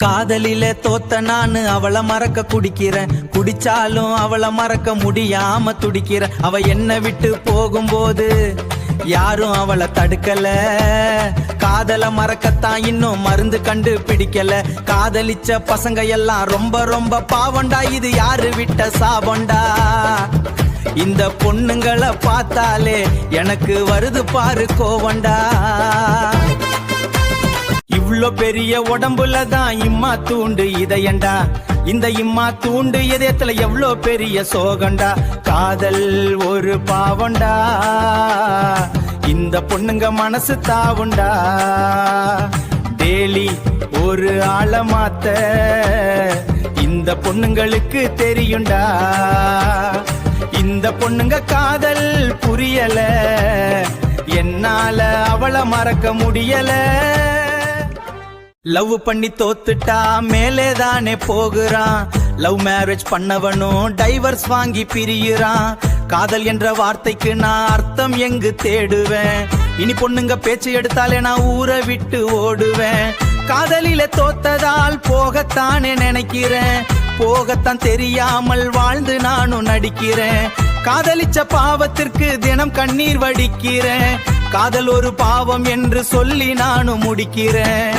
காதலில தோத்த நானு அவளை மறக்க குடிக்கிறேன், குடிச்சாலும் அவளை மறக்க முடியாம துடிக்கிறேன். அவ என்ன விட்டு போகும்போது யாரும் அவளை தடுக்கல, காதல மறக்கத்தான் இன்னும் மருந்து கண்டு பிடிக்கல. காதலிச்ச பசங்க எல்லாம் ரொம்ப ரொம்ப பாவண்டா, இது யாரு விட்ட சாபண்டா. இந்த பொண்ணுங்களை பார்த்தாலே எனக்கு வருது பாரு கோவண்டா. இவ்ளோ பெரிய உடம்புல தான் இம்மா தூண்டு இதயண்டா, இந்த இம்மா தூண்டு இதயத்துல எவ்வளோ பெரிய சோகண்டா. காதல் ஒரு பாவண்டா, இந்த பொண்ணுங்க மனசு தாவுண்டா. டெய்லி ஒரு ஆள மாத்த இந்த பொண்ணுங்களுக்கு தெரியுண்டா. இந்த பொண்ணுங்க காதல் புரியல, என்னால அவளை மறக்க முடியல. லவ் பண்ணி தோத்துட்டா மேலே தானே போகிறான், லவ் மேரேஜ் பண்ணவனும் டைவர்ஸ் வாங்கி பிரியுறான். காதல் என்ற வார்த்தைக்கு நான் அர்த்தம் எங்கு தேடுவேன், இனி பொண்ணுங்க பேச்சு எடுத்தாலே நான் ஊரை விட்டு ஓடுவேன். காதலில தோத்ததால் போகத்தானே நினைக்கிறேன், போகத்தான் தெரியாமல் வாழ்ந்து நானும் நடிக்கிறேன். காதலிச்ச பாவத்திற்கு தினம் கண்ணீர் வடிக்கிறேன், காதல் ஒரு பாவம் என்று சொல்லி நானும் முடிக்கிறேன்.